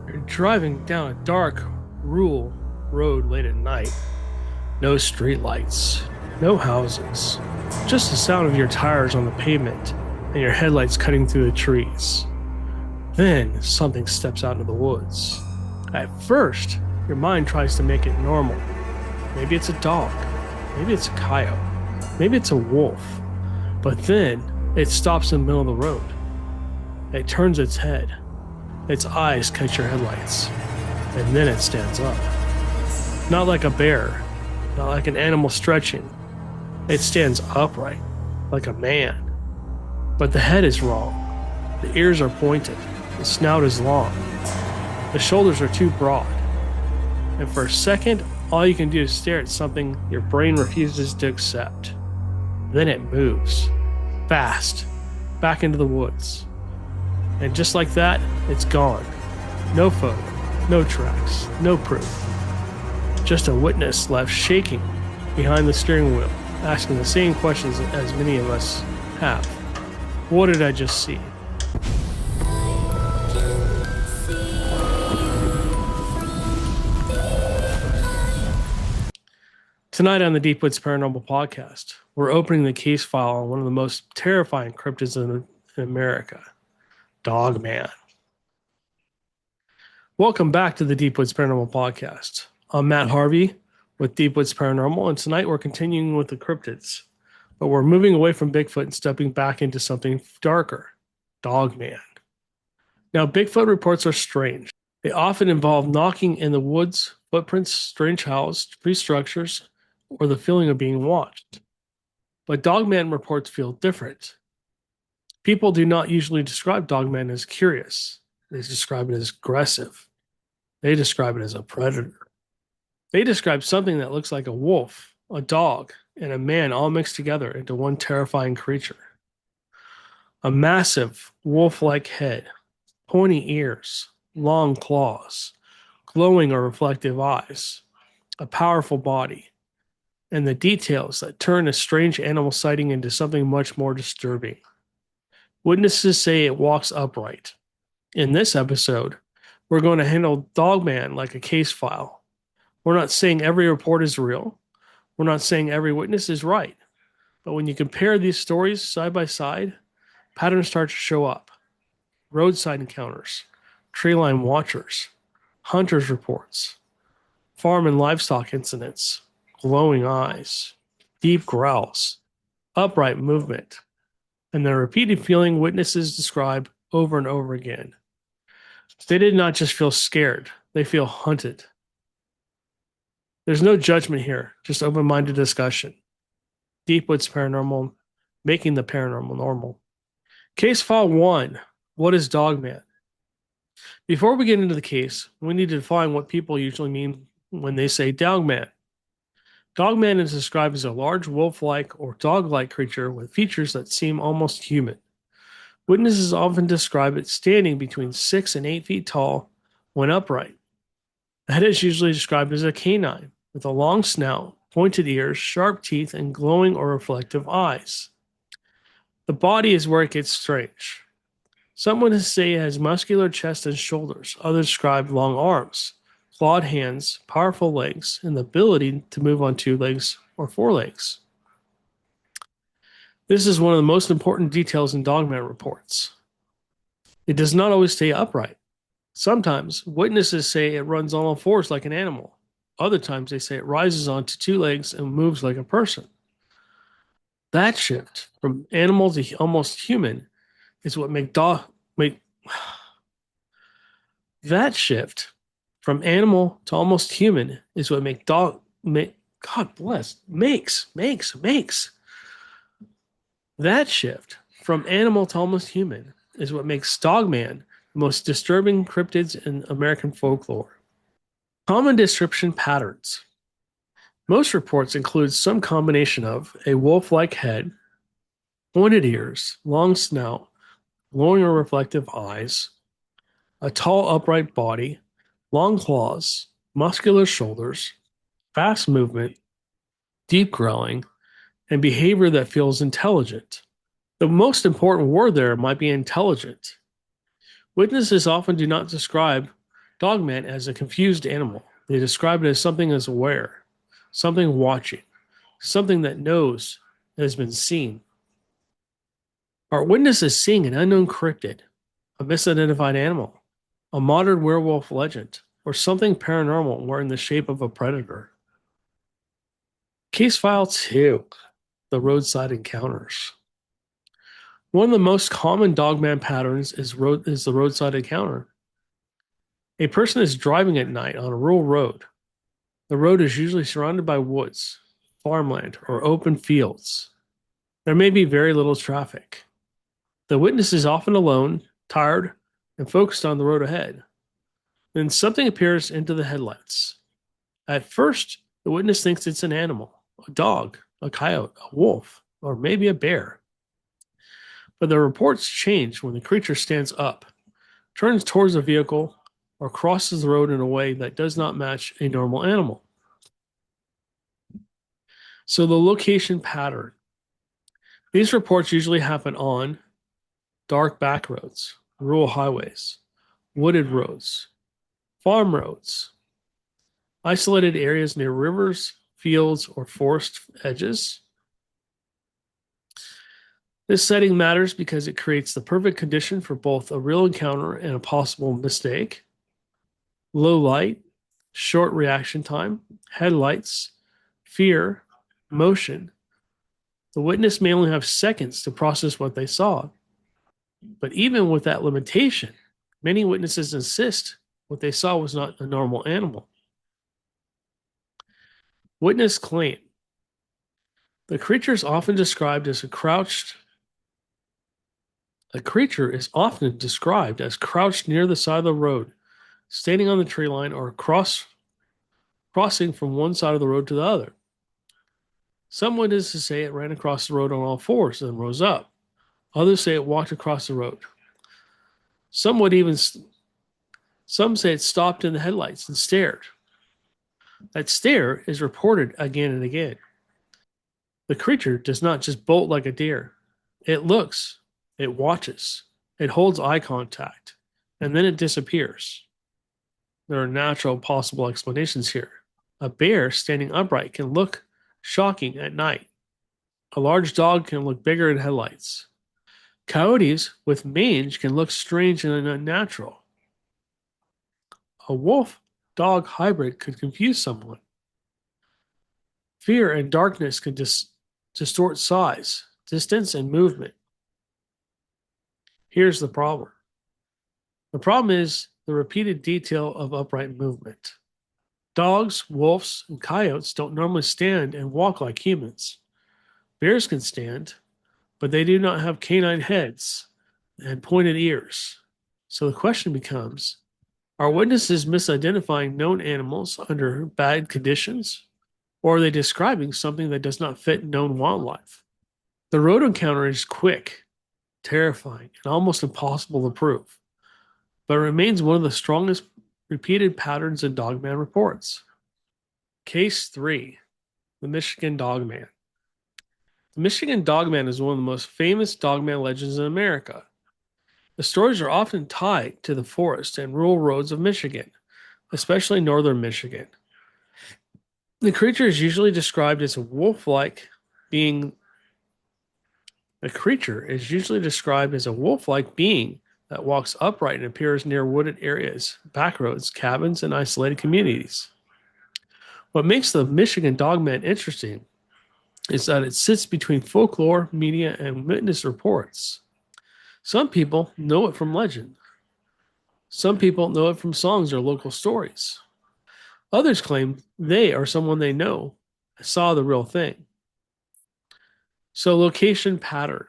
You're driving down a dark, rural road late at night. No streetlights, no houses, just the sound of your tires on the pavement and your headlights cutting through the trees. Then something steps out into the woods. At first, your mind tries to make it normal. Maybe it's a dog, maybe it's a coyote, maybe it's a wolf. But then it stops in the middle of the road. It turns its head. Its eyes catch your headlights. And then it stands up. Not like a bear, not like an animal stretching. It stands upright, like a man. But the head is wrong. The ears are pointed. The snout is long. The shoulders are too broad. And for a second, all you can do is stare at something your brain refuses to accept. Then it moves, fast, back into the woods. And just like that, it's gone. No photo, no tracks, no proof. Just a witness left shaking behind the steering wheel, asking the same questions as many of us have. What did I just see? Tonight on the Deep Woods Paranormal Podcast, we're opening the case file on one of the most terrifying cryptids in America, Dogman. Welcome back to the Deep Woods Paranormal Podcast. I'm Matt Harvey with Deep Woods Paranormal, and tonight we're continuing with the cryptids, but we're moving away from Bigfoot and stepping back into something darker, Dogman. Now, Bigfoot reports are strange. They often involve knocking in the woods, footprints, strange howls, tree structures, or the feeling of being watched. But Dogman reports feel different. People do not usually describe Dogman as curious. They describe it as aggressive. They describe it as a predator. They describe something that looks like a wolf, a dog, and a man all mixed together into one terrifying creature. A massive wolf-like head, pointy ears, long claws, glowing or reflective eyes, a powerful body, and the details that turn a strange animal sighting into something much more disturbing. Witnesses say it walks upright. In this episode, we're going to handle Dogman like a case file. We're not saying every report is real. We're not saying every witness is right. But when you compare these stories side by side, patterns start to show up. Roadside encounters, tree line watchers, hunters' reports, farm and livestock incidents, glowing eyes, deep growls, upright movement, and the repeated feeling witnesses describe over and over again. They did not just feel scared, they feel hunted. There's no judgment here, just open-minded discussion. Deep Woods Paranormal, making the paranormal normal. Case File 1, what is Dogman? Before we get into the case, we need to define what people usually mean when they say Dogman. Dogman is described as a large wolf-like or dog-like creature with features that seem almost human. Witnesses often describe it standing between 6 and 8 feet tall when upright. The head is usually described as a canine with a long snout, pointed ears, sharp teeth, and glowing or reflective eyes. The body is where it gets strange. Some witnesses say it has muscular chest and shoulders. Others describe long arms, clawed hands, powerful legs, and the ability to move on 2 legs or 4 legs. This is one of the most important details in Dogman reports. It does not always stay upright. Sometimes witnesses say it runs on all fours like an animal. Other times they say it rises onto 2 legs and moves like a person. That shift from animal to almost human is what That shift from animal to almost human is what makes That shift from animal to almost human is what makes Dogman the most disturbing cryptids in American folklore. Common description patterns. Most reports include some combination of a wolf-like head, pointed ears, long snout, glowing or reflective eyes, a tall upright body, long claws, muscular shoulders, fast movement, deep growling, and behavior that feels intelligent. The most important word there might be intelligent. Witnesses often do not describe Dogman as a confused animal. They describe it as something that's aware, something watching, something that knows that has been seen. Our witness is seeing an unknown cryptid, a misidentified animal, a modern werewolf legend, or something paranormal wearing the shape of a predator. Case File 2: The Roadside Encounters. One of the most common dogman patterns is the roadside encounter. A person is driving at night on a rural road. The road is usually surrounded by woods, farmland, or open fields. There may be very little traffic. The witness is often alone, tired, and focused on the road ahead. Then something appears into the headlights. At first, the witness thinks it's an animal, a dog, a coyote, a wolf, or maybe a bear. But the reports change when the creature stands up, turns towards the vehicle, or crosses the road in a way that does not match a normal animal. So the location pattern. These reports usually happen on dark back roads, rural highways, wooded roads, farm roads, isolated areas near rivers, fields, or forest edges. This setting matters because it creates the perfect condition for both a real encounter and a possible mistake. Low light, short reaction time, headlights, fear, motion. The witness may only have seconds to process what they saw. But even with that limitation, many witnesses insist what they saw was not a normal animal. Witness claim. The creature is often described as crouched near the side of the road, standing on the tree line, or crossing from one side of the road to the other. Some witnesses say it ran across the road on all fours and rose up. Others say it walked across the road. Some say it stopped in the headlights and stared. That stare is reported again and again. The creature does not just bolt like a deer. It looks, it watches, it holds eye contact, and then it disappears. There are natural possible explanations here. A bear standing upright can look shocking at night. A large dog can look bigger in headlights. Coyotes with mange can look strange and unnatural. A wolf-dog hybrid could confuse someone. Fear and darkness can distort size, distance, and movement. Here's the problem. The problem is the repeated detail of upright movement. Dogs, wolves, and coyotes don't normally stand and walk like humans. Bears can stand, but they do not have canine heads and pointed ears. So the question becomes, are witnesses misidentifying known animals under bad conditions? Or are they describing something that does not fit known wildlife? The road encounter is quick, terrifying, and almost impossible to prove, but it remains one of the strongest repeated patterns in Dogman reports. Case 3: The Michigan Dogman. The Michigan Dogman is one of the most famous dogman legends in America. The stories are often tied to the forest and rural roads of Michigan, especially northern Michigan. The creature is usually described as a wolf-like being. The creature is usually described as a wolf-like being that walks upright and appears near wooded areas, back roads, cabins, and isolated communities. What makes the Michigan Dogman interesting is that it sits between folklore, media, and witness reports. Some people know it from legend. Some people know it from songs or local stories. Others claim they or someone they know saw the real thing. So, location pattern.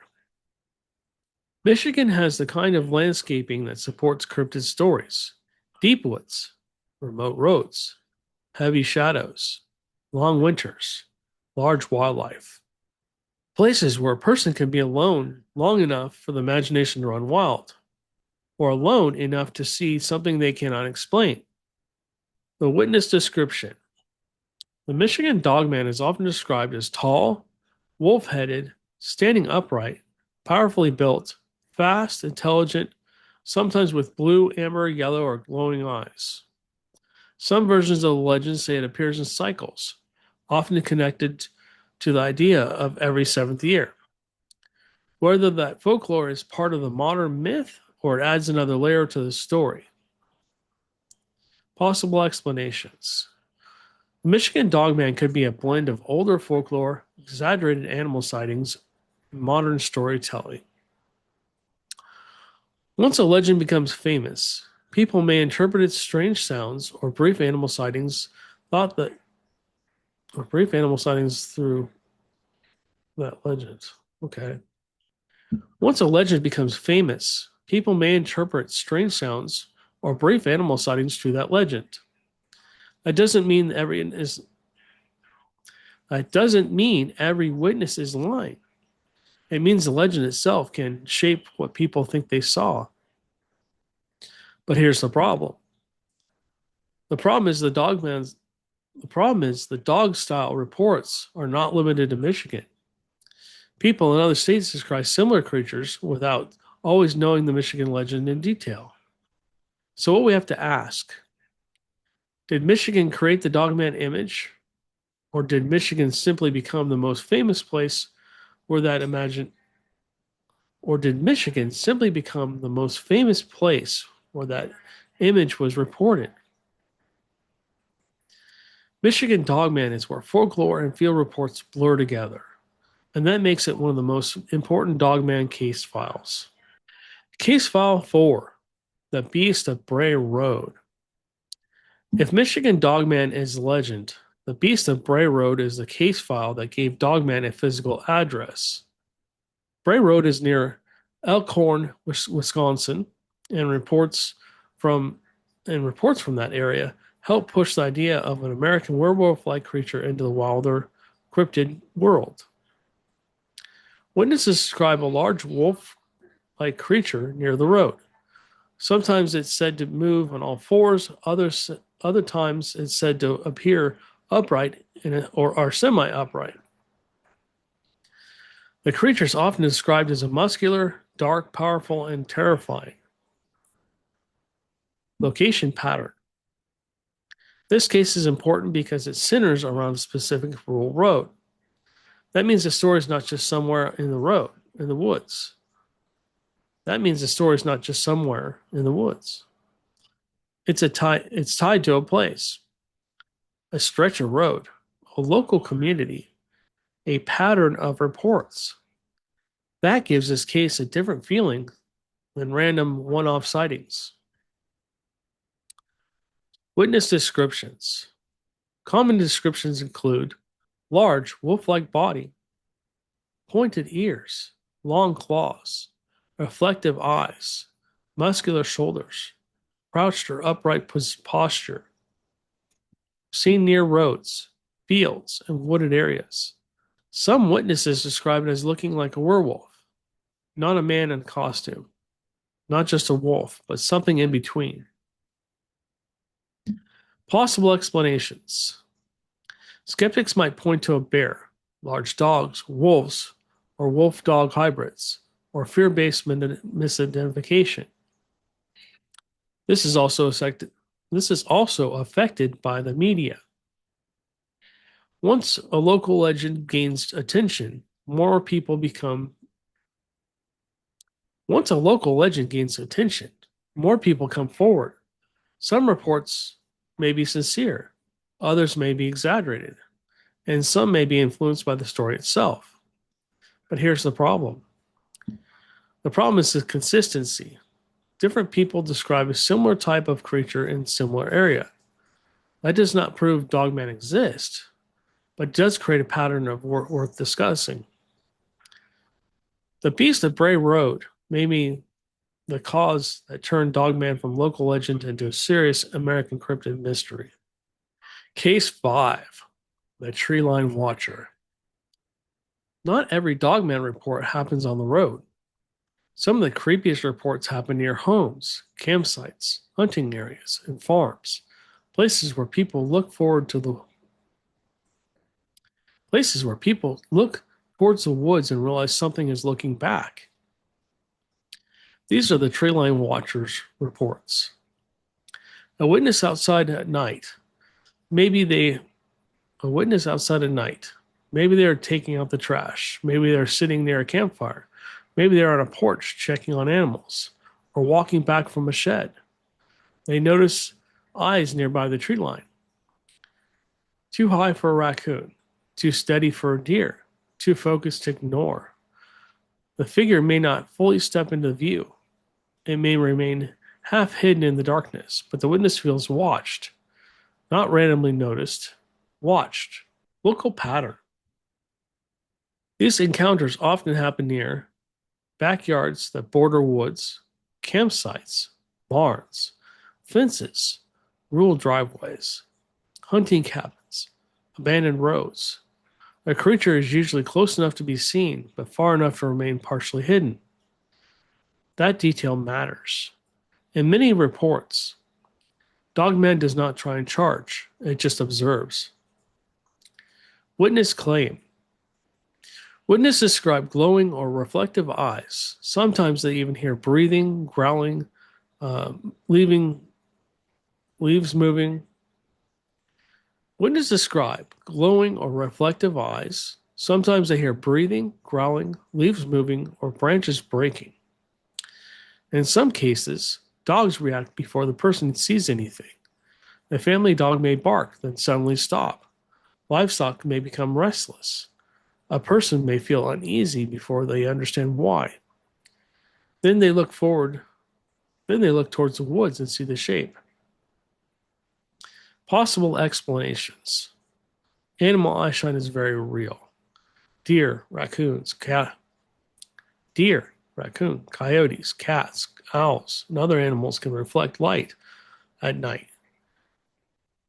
Michigan has the kind of landscaping that supports cryptid stories. Deep woods, remote roads, heavy shadows, long winters, large wildlife. Places where a person can be alone long enough for the imagination to run wild, or alone enough to see something they cannot explain. The witness description. The Michigan Dogman is often described as tall, wolf-headed, standing upright, powerfully built, fast, intelligent, sometimes with blue, amber, yellow, or glowing eyes. Some versions of the legend say it appears in cycles, often connected to the idea of every seventh year. Whether that folklore is part of the modern myth or it adds another layer to the story. Possible explanations. The Michigan Dogman could be a blend of older folklore, exaggerated animal sightings, and modern storytelling. Once a legend becomes famous, people may interpret its strange sounds or brief animal sightings through that legend. Okay. Once a legend becomes famous, people may interpret strange sounds or brief animal sightings through that legend. That doesn't mean every witness is lying. It means the legend itself can shape what people think they saw. But here's the problem. The problem is the dog style reports are not limited to Michigan. People in other states describe similar creatures without always knowing the Michigan legend in detail. So what we have to ask, did Michigan create the Dogman image? Or did Michigan simply become the most famous place where that imagined or did Michigan simply become the most famous place where that image was reported? Michigan Dogman is where folklore and field reports blur together, and that makes it one of the most important Dogman case files. Case file 4, the Beast of Bray Road. If Michigan Dogman is legend, the Beast of Bray Road is the case file that gave Dogman a physical address. Bray Road is near Elkhorn, Wisconsin, and reports from that area help push the idea of an American werewolf-like creature into the wilder cryptid world. Witnesses describe a large wolf-like creature near the road. Sometimes it's said to move on all fours. Other times it's said to appear upright or semi-upright. The creature is often described as a muscular, dark, powerful, and terrifying. Location pattern. This case is important because it centers around a specific rural road. That means the story is not just somewhere in the woods. It's tied to a place, a stretch of road, a local community, a pattern of reports. That gives this case a different feeling than random one-off sightings. Witness descriptions. Common descriptions include large wolf-like body, pointed ears, long claws, reflective eyes, muscular shoulders, crouched or upright posture, seen near roads, fields, and wooded areas. Some witnesses describe it as looking like a werewolf, not a man in costume, not just a wolf, but something in between. Possible explanations. Skeptics might point to a bear, large dogs, wolves, or wolf-dog hybrids, or fear-based misidentification. This is also affected by the media. Once a local legend gains attention, more people come forward. Some reports may be sincere, others may be exaggerated, and some may be influenced by the story itself. But here's the problem. The problem is the consistency. Different people describe a similar type of creature in a similar area. That does not prove Dogman exists, but does create a pattern of worth discussing. The Beast of Bray Road may be the cause that turned Dogman from local legend into a serious American cryptid mystery. Case 5, the Tree Line Watcher. Not every Dogman report happens on the road. Some of the creepiest reports happen near homes, campsites, hunting areas, and farms, places where people look towards the woods and realize something is looking back. These are the tree line watchers' reports. A witness outside at night. Maybe they a witness outside at night. Maybe they're taking out the trash. Maybe they're sitting near a campfire. Maybe they're on a porch checking on animals or walking back from a shed. They notice eyes nearby the tree line. Too high for a raccoon, too steady for a deer, too focused to ignore. The figure may not fully step into view. It may remain half hidden in the darkness, but the witness feels watched, not randomly noticed, watched. Local pattern. These encounters often happen near backyards that border woods, campsites, barns, fences, rural driveways, hunting cabins, abandoned roads. A creature is usually close enough to be seen, but far enough to remain partially hidden. That detail matters. In many reports, Dogman does not try and charge, it just observes. Witness claim. Witnesses describe glowing or reflective eyes. Sometimes they even hear breathing, growling, leaves moving. Witnesses describe glowing or reflective eyes. Sometimes they hear breathing, growling, leaves moving, or branches breaking. In some cases, dogs react before the person sees anything. A family dog may bark, then suddenly stop. Livestock may become restless. A person may feel uneasy before they understand why. Then they look towards the woods and see the shape. Possible explanations. Animal eyeshine is very real. Deer, raccoons, coyotes, cats, owls, and other animals can reflect light at night.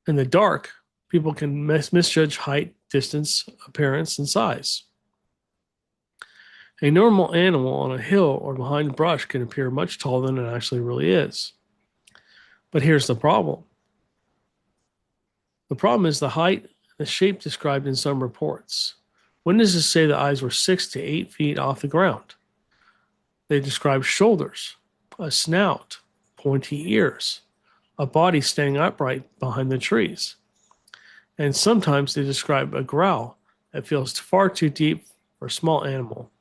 In the dark, people can misjudge height, distance, appearance, and size. A normal animal on a hill or behind brush can appear much taller than it actually really is. But here's the problem. The problem is the height and the shape described in some reports. Witnesses say the eyes were 6 to 8 feet off the ground. They describe shoulders, a snout, pointy ears, a body standing upright behind the trees. And sometimes they describe a growl that feels far too deep for a small animal.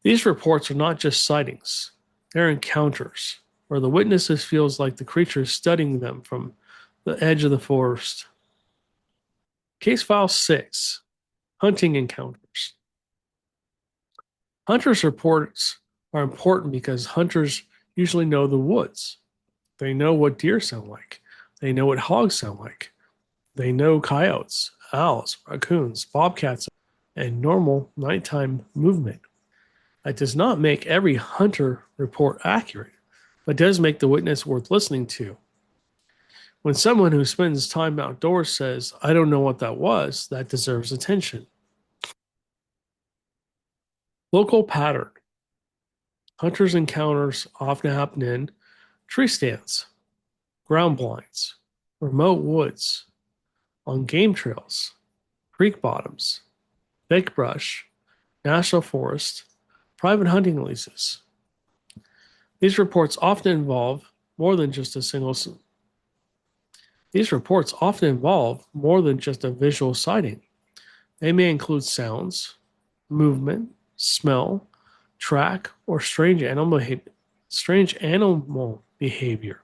These reports are not just sightings, they're encounters, where the witnesses feels like the creature is studying them from the edge of the forest. Case File 6, Hunting Encounters. Hunters' reports are important because hunters usually know the woods. They know what deer sound like. They know what hogs sound like. They know coyotes, owls, raccoons, bobcats, and normal nighttime movement. That does not make every hunter report accurate, but does make the witness worth listening to. When someone who spends time outdoors says, "I don't know what that was," that deserves attention. Local pattern. Hunters' encounters often happen in tree stands, ground blinds, remote woods, on game trails, creek bottoms, thick brush, national forest, private hunting leases. These reports often involve more than just a visual sighting. They may include sounds, movement, smell, track, or strange animal behavior.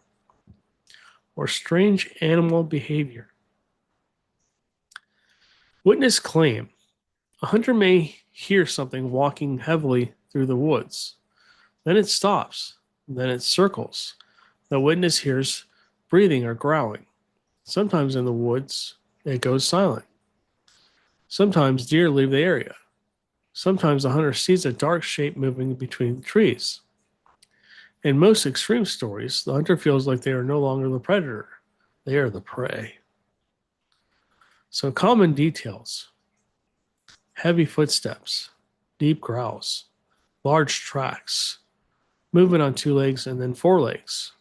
Witness claim. A hunter may hear something walking heavily through the woods. Then it stops. Then it circles. The witness hears breathing or growling. Sometimes in the woods, it goes silent. Sometimes deer leave the area. Sometimes the hunter sees a dark shape moving between the trees. In most extreme stories, the hunter feels like they are no longer the predator. They are the prey. So common details. Heavy footsteps, deep growls, large tracks, movement on 2 legs and then 4 legs,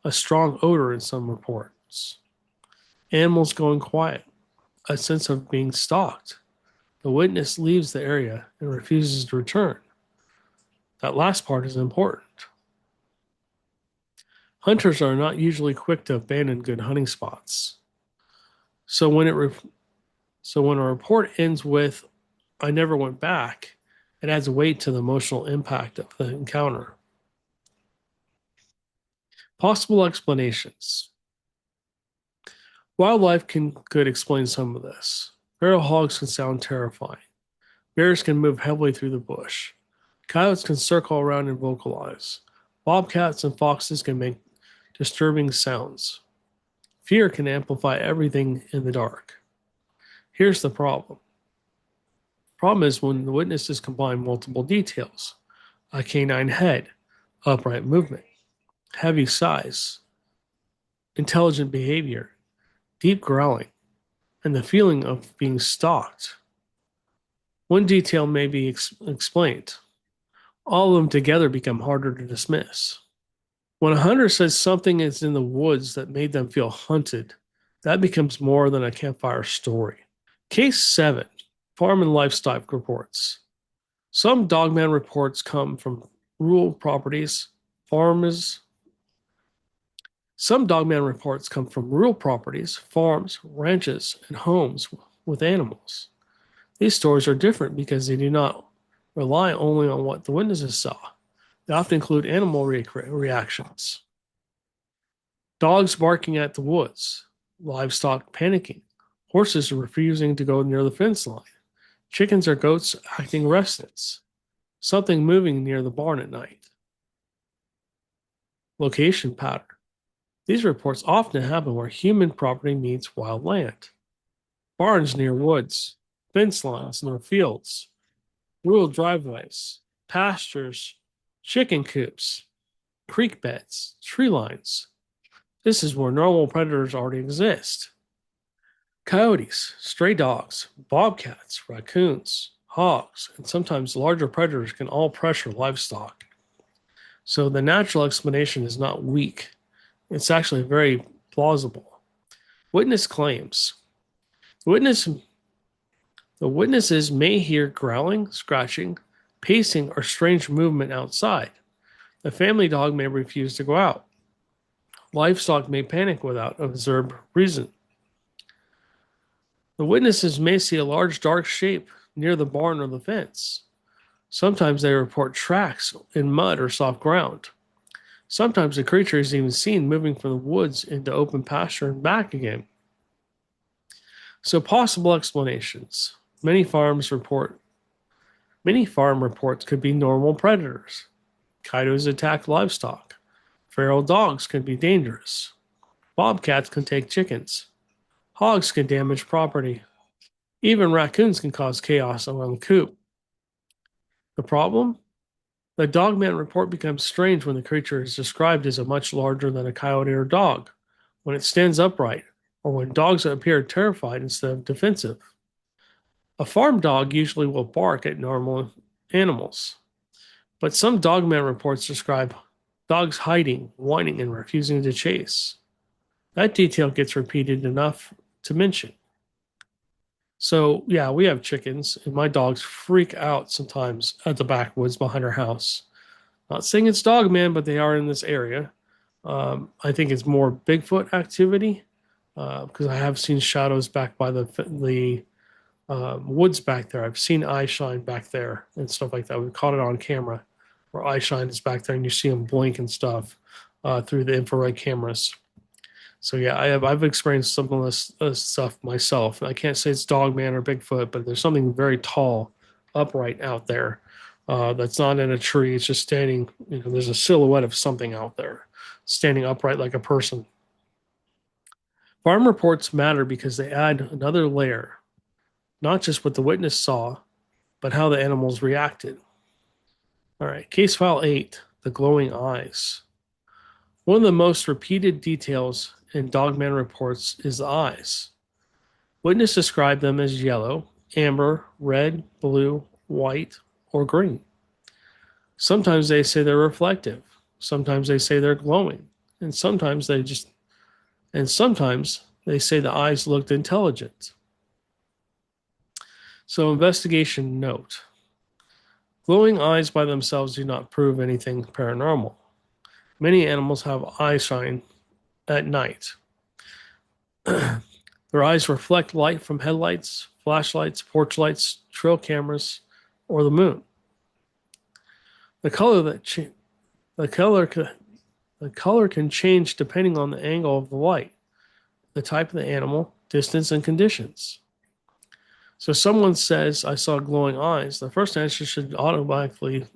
a strong odor in some reports, animals going quiet, a sense of being stalked. The witness leaves the area and refuses to return. That last part is important. Hunters are not usually quick to abandon good hunting spots. So when a report ends with "I never went back," it adds weight to the emotional impact of the encounter. Possible explanations. Wildlife could explain some of this. Feral hogs can sound terrifying. Bears can move heavily through the bush. Coyotes can circle around and vocalize. Bobcats and foxes can make disturbing sounds. Fear can amplify everything in the dark. Here's the problem. Problem is when the witnesses combine multiple details: a canine head, upright movement, heavy size, intelligent behavior, deep growling, and the feeling of being stalked. One detail may be explained. All of them together become harder to dismiss. When a hunter says something is in the woods that made them feel hunted, that becomes more than a campfire story. Case 7, Farm and Livestock Reports. Some dogman reports come from rural properties, farms. Some dogman reports come from rural properties, farms, ranches, and homes with animals. These stories are different because they do not rely only on what the witnesses saw. They often include animal reactions. Dogs barking at the woods, livestock panicking, horses refusing to go near the fence line, chickens or goats acting restless, something moving near the barn at night. Location pattern. These reports often happen where human property meets wild land. Barns near woods, fence lines near fields, rural driveways, pastures, chicken coops, creek beds, tree lines. This is where normal predators already exist. Coyotes, stray dogs, bobcats, raccoons, hogs, and sometimes larger predators can all pressure livestock. So the natural explanation is not weak. It's actually very plausible. Witness claims. The witnesses may hear growling, scratching, pacing, or strange movement outside. The family dog may refuse to go out. Livestock may panic without observed reason. The witnesses may see a large dark shape near the barn or the fence. Sometimes they report tracks in mud or soft ground. Sometimes the creature is even seen moving from the woods into open pasture and back again. So possible explanations. Many farm reports could be normal predators. Coyotes attack livestock. Feral dogs can be dangerous. Bobcats can take chickens. Hogs can damage property. Even raccoons can cause chaos around the coop. The problem? The dogman report becomes strange when the creature is described as a much larger than a coyote or dog, when it stands upright, or when dogs appear terrified instead of defensive. A farm dog usually will bark at normal animals, but some dogman reports describe dogs hiding, whining, and refusing to chase. That detail gets repeated enough to mention. So, yeah, we have chickens, and my dogs freak out sometimes at the backwoods behind our house. Not saying it's dogman, but they are in this area. I think it's more Bigfoot activity because I have seen shadows back by the woods back there. I've seen eye shine back there and stuff like that. We caught it on camera where eye shine is back there, and you see them blink and stuff through the infrared cameras. So yeah, I've experienced some of this stuff myself. I can't say it's Dogman or Bigfoot, but there's something very tall, upright out there that's not in a tree. It's just standing. There's a silhouette of something out there, standing upright like a person. Farm reports matter because they add another layer, not just what the witness saw, but how the animals reacted. All right, case file 8, the glowing eyes. One of the most repeated details in dogman reports is the eyes. Witnesses describe them as yellow, amber, red, blue, white, or green. Sometimes they say they're reflective. Sometimes they say they're glowing. And sometimes they say the eyes looked intelligent. So investigation note. Glowing eyes by themselves do not prove anything paranormal. Many animals have eye shine at night. Their eyes reflect light from headlights, flashlights, porch lights, trail cameras, or the moon. The color that cha- the color ca- the color can change depending on the angle of the light, the type of the animal, distance, and conditions. So someone says, I saw glowing eyes. The first answer should automatically.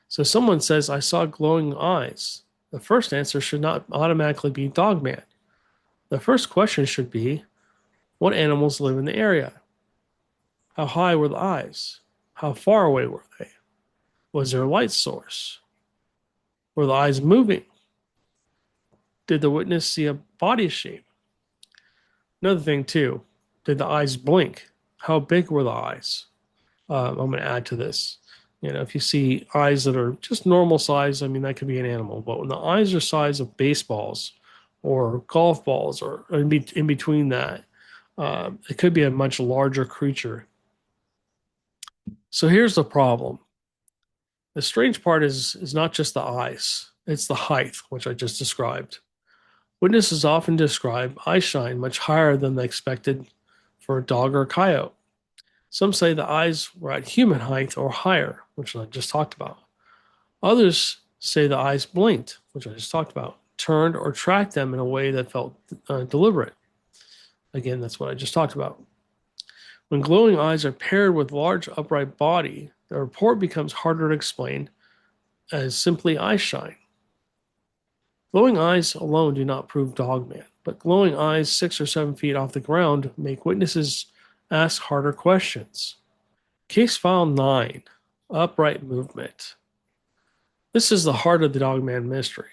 So someone says, I saw glowing eyes. The first answer should not automatically be Dogman. The first question should be, what animals live in the area? How high were the eyes? How far away were they? Was there a light source? Were the eyes moving? Did the witness see a body shape? Another thing, too, did the eyes blink? How big were the eyes? I'm going to add to this. If you see eyes that are just normal size, I mean, that could be an animal. But when the eyes are size of baseballs or golf balls or in between that, it could be a much larger creature. So here's the problem. The strange part is not just the eyes, it's the height, which I just described. Witnesses often describe eye shine much higher than they expected for a dog or a coyote. Some say the eyes were at human height or higher, which I just talked about. Others say the eyes blinked, which I just talked about, turned or tracked them in a way that felt deliberate. Again, that's what I just talked about. When glowing eyes are paired with large upright body, the report becomes harder to explain as simply eye shine. Glowing eyes alone do not prove Dogman, but glowing eyes 6 or 7 feet off the ground make witnesses ask harder questions. Case file 9, upright movement. This is the heart of the Dogman mystery.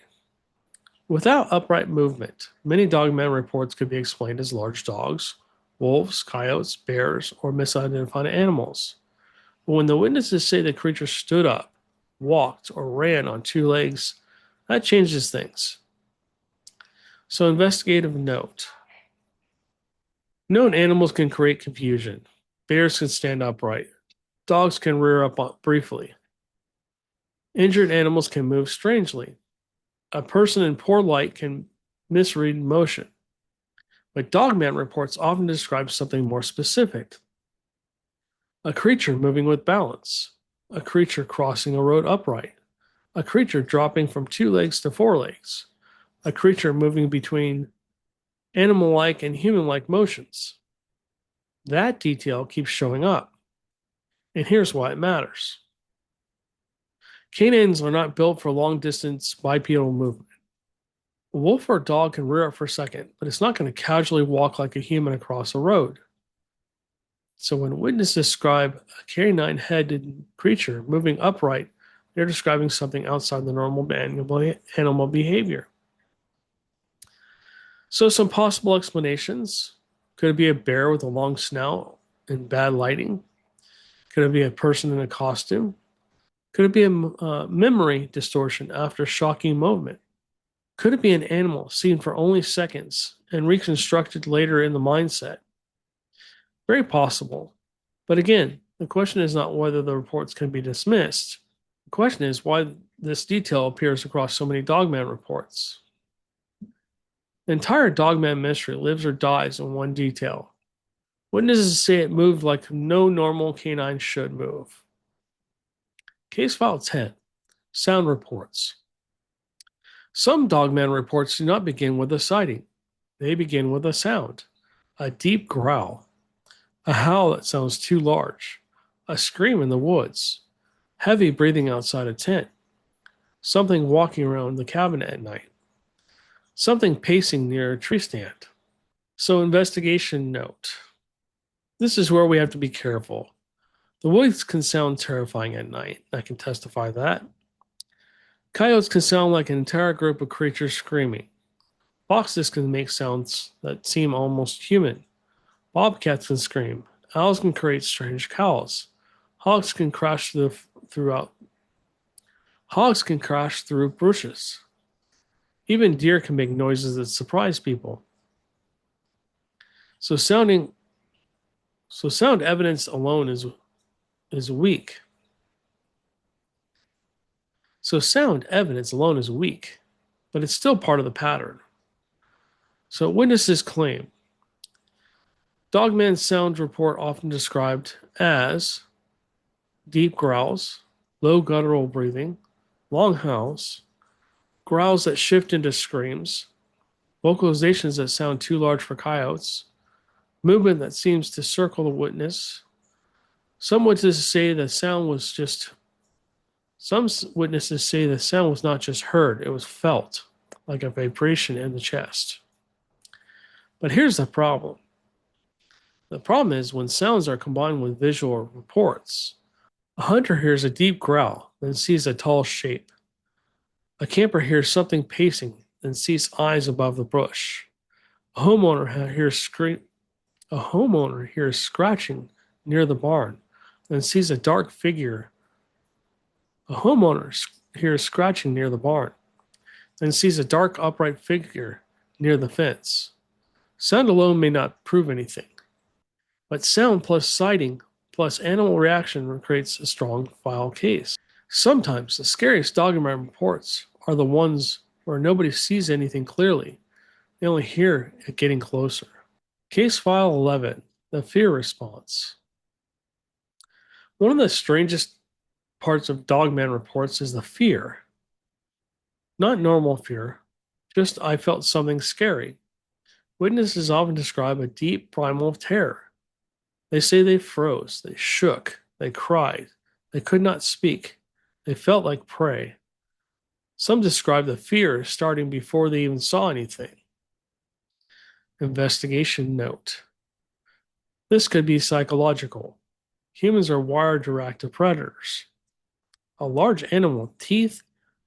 Without upright movement, many Dogman reports could be explained as large dogs, wolves, coyotes, bears, or misidentified animals. But when the witnesses say the creature stood up, walked, or ran on 2 legs, that changes things. So, investigative note. Known animals can create confusion. Bears can stand upright. Dogs can rear up briefly. Injured animals can move strangely. A person in poor light can misread motion. But Dogman reports often describe something more specific. A creature moving with balance. A creature crossing a road upright. A creature dropping from 2 legs to 4 legs. A creature moving between animal-like and human-like motions. That detail keeps showing up. And here's why it matters. Canines are not built for long-distance bipedal movement. A wolf or a dog can rear up for a second, but it's not going to casually walk like a human across a road. So when witnesses describe a canine-headed creature moving upright, they're describing something outside the normal animal behavior. So some possible explanations. Could it be a bear with a long snout and bad lighting? Could it be a person in a costume? Could it be a memory distortion after shocking movement? Could it be an animal seen for only seconds and reconstructed later in the mindset? Very possible. But again, the question is not whether the reports can be dismissed. The question is why this detail appears across so many Dogman reports. The entire Dogman mystery lives or dies in one detail. Witnesses say it moved like no normal canine should move. Case file 10, sound reports. Some Dogman reports do not begin with a sighting. They begin with a sound, a deep growl, a howl that sounds too large, a scream in the woods, heavy breathing outside a tent, something walking around the cabin at night, something pacing near a tree stand. So, investigation note. This is where we have to be careful. The woods can sound terrifying at night. I can testify to that. Coyotes can sound like an entire group of creatures screaming. Foxes can make sounds that seem almost human. Bobcats can scream. Owls can create strange howls. Hogs can crash through bushes. Even deer can make noises that surprise people. So sound evidence alone is weak. So sound evidence alone is weak, but it's still part of the pattern. So witnesses claim Dogman's sound report often described as deep growls, low guttural breathing, long howls, growls that shift into screams, vocalizations that sound too large for coyotes, movement that seems to circle the witness. Some witnesses say the sound was not just heard, it was felt, like a vibration in the chest. But here's the problem. The problem is when sounds are combined with visual reports. A hunter hears a deep growl, then sees a tall shape. A camper hears something pacing, then sees eyes above the bush. A homeowner hears scratching near the barn, then sees a dark figure. A homeowner hears scratching near the barn, then sees a dark upright figure near the fence. Sound alone may not prove anything, but sound plus sighting plus animal reaction creates a strong file case. Sometimes the scariest Dogman reports are the ones where nobody sees anything clearly. They only hear it getting closer. Case file 11, the fear response. One of the strangest parts of Dogman reports is the fear. Not normal fear, just I felt something scary. Witnesses often describe a deep primal terror. They say they froze, they shook, they cried, they could not speak, they felt like prey. Some describe the fear starting before they even saw anything. Investigation note. This could be psychological. Humans are wired to react to predators. A large animal with teeth,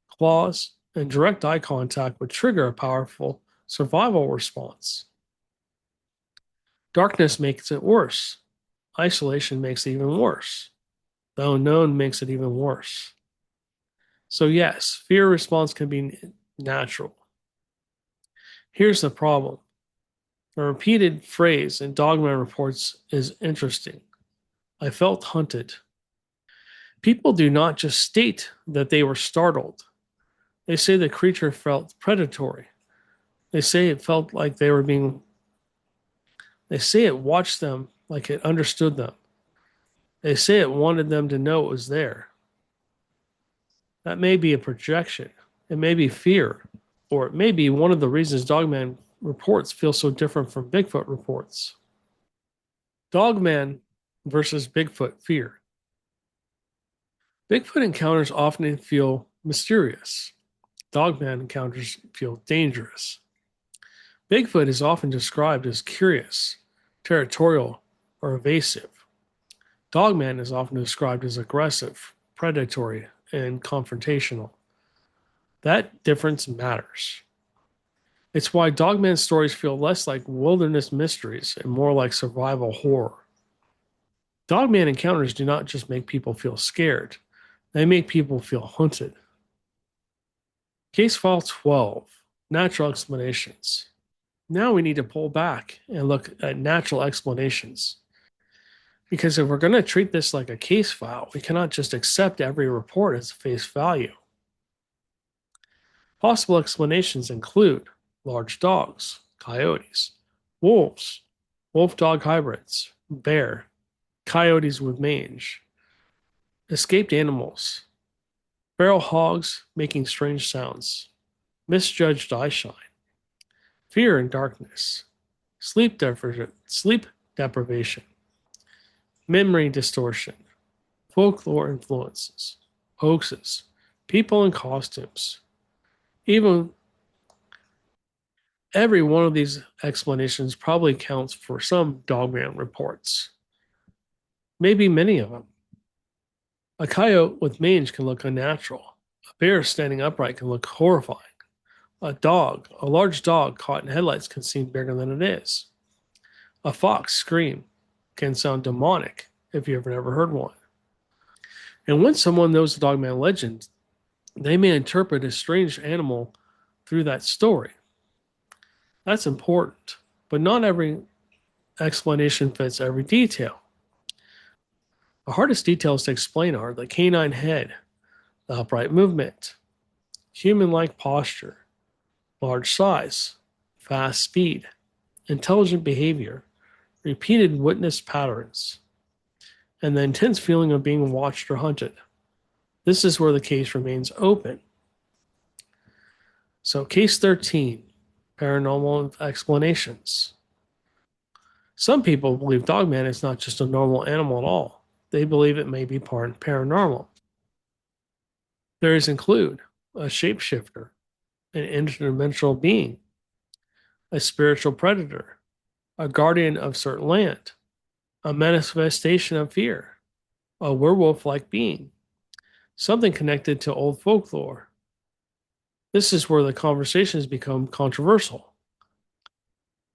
claws, and direct eye contact would trigger a powerful survival response. Darkness makes it worse. Isolation makes it even worse. The unknown makes it even worse. So yes, fear response can be natural. Here's the problem. The repeated phrase in Dogman reports is interesting. I felt hunted. People do not just state that they were startled. They say the creature felt predatory. They say it felt like they say it watched them like it understood them. They say it wanted them to know it was there. That may be a projection. It may be fear. Or it may be one of the reasons Dogman reports feel so different from Bigfoot reports. Dogman versus Bigfoot fear. Bigfoot encounters often feel mysterious. Dogman encounters feel dangerous. Bigfoot is often described as curious, territorial, or evasive. Dogman is often described as aggressive, predatory, and confrontational. That difference matters. It's why Dogman stories feel less like wilderness mysteries and more like survival horror. Dogman encounters do not just make people feel scared, they make people feel hunted. Case file 12, natural explanations. Now we need to pull back and look at natural explanations. Because if we're going to treat this like a case file, we cannot just accept every report as face value. Possible explanations include large dogs, coyotes, wolves, wolf-dog hybrids, bear, coyotes with mange, escaped animals, feral hogs making strange sounds, misjudged eyeshine, fear and darkness, sleep deprivation, memory distortion, folklore influences, hoaxes, people in costumes. Even every one of these explanations probably counts for some Dogman reports. Maybe many of them. A coyote with mange can look unnatural. A bear standing upright can look horrifying. A large dog caught in headlights can seem bigger than it is. A fox scream can sound demonic if you've never heard one. And when someone knows the Dogman legend, they may interpret a strange animal through that story. That's important, but not every explanation fits every detail. The hardest details to explain are the canine head, upright movement, human-like posture, large size, fast speed, intelligent behavior, repeated witness patterns, and the intense feeling of being watched or hunted. This is where the case remains open. So, case 13, paranormal explanations. Some people believe Dogman is not just a normal animal at all. They believe it may be part paranormal. Theories include a shapeshifter, an interdimensional being, a spiritual predator, a guardian of certain land, a manifestation of fear, a werewolf-like being, something connected to old folklore. This is where the conversations become controversial.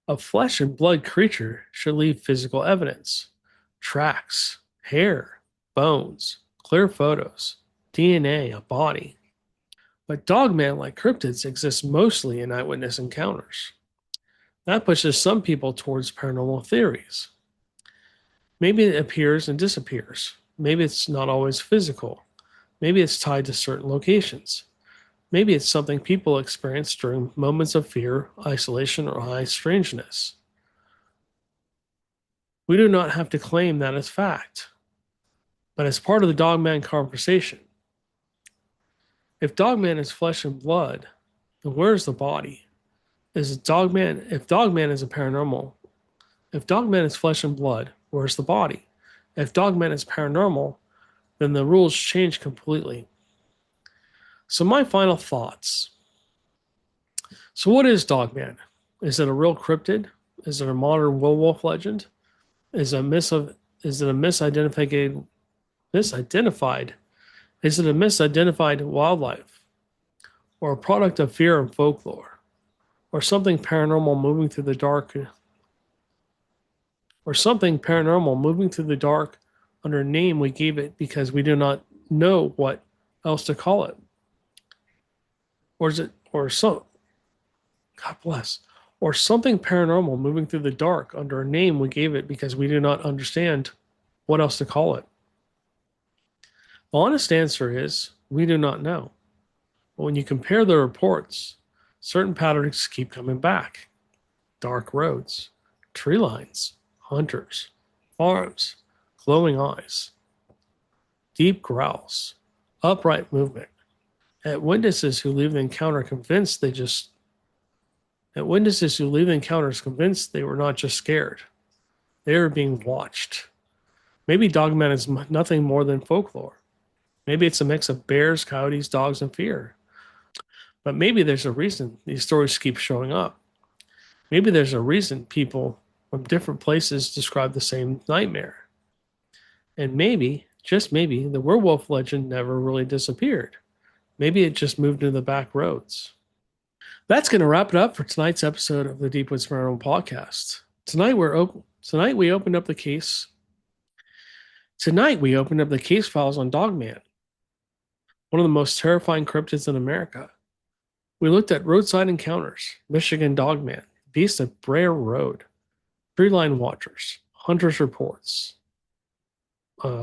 A flesh and blood creature should leave physical evidence, tracks, hair, bones, clear photos, DNA, a body. But dogman-like cryptids exist mostly in eyewitness encounters. That pushes some people towards paranormal theories. Maybe it appears and disappears. Maybe it's not always physical. Maybe it's tied to certain locations. Maybe it's something people experience during moments of fear, isolation, or high strangeness. We do not have to claim that as fact, but as part of the dogman conversation. If dogman is flesh and blood, then where's the body? If dogman is if dogman is flesh and blood, where's the body? If dogman is paranormal, then the rules change completely. So my final thoughts. So what is Dogman? Is it a real cryptid? Is it a modern werewolf legend? Is it a misidentified? Is it a misidentified wildlife? Or a product of fear and folklore? Or something paranormal moving through the dark? Or something paranormal moving through the dark under a name we gave it because we do not know what else to call it? Or is it, or so, God bless, or something paranormal moving through the dark under a name we gave it because we do not understand what else to call it? The honest answer is we do not know. But when you compare the reports, certain patterns keep coming back. Dark roads, tree lines, hunters, farms, glowing eyes, deep growls, upright movement. At witnesses who leave the encounter convinced they were not just scared. They were being watched. Maybe Dogman is nothing more than folklore. Maybe it's a mix of bears, coyotes, dogs, and fear. But maybe there's a reason these stories keep showing up. Maybe there's a reason people from different places describe the same nightmare. And maybe, just maybe, the werewolf legend never really disappeared. Maybe it just moved into the back roads. That's going to wrap it up for tonight's episode of the Deep Woods Paranormal Podcast. Tonight we opened up the case files on Dogman, one of the most terrifying cryptids in America. We looked at roadside encounters, Michigan Dogman, Beast of Bray Road, tree line watchers, hunters reports,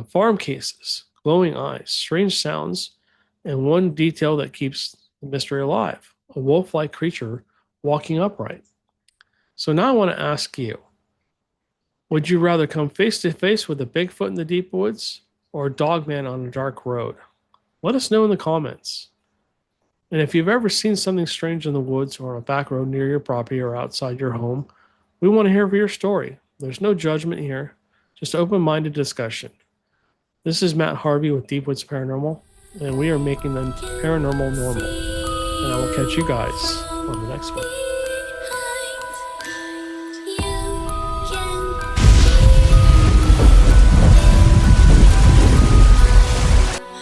farm cases, glowing eyes, strange sounds, and one detail that keeps the mystery alive, a wolf-like creature walking upright. So now I want to ask you, would you rather come face to face with a Bigfoot in the deep woods or a dogman on a dark road? Let us know in the comments. And if you've ever seen something strange in the woods or on a back road near your property or outside your home, we want to hear your story. There's no judgment here, just open-minded discussion. This is Matt Harvey with Deep Woods Paranormal, and we are making the paranormal normal. And I will catch you guys on the next one.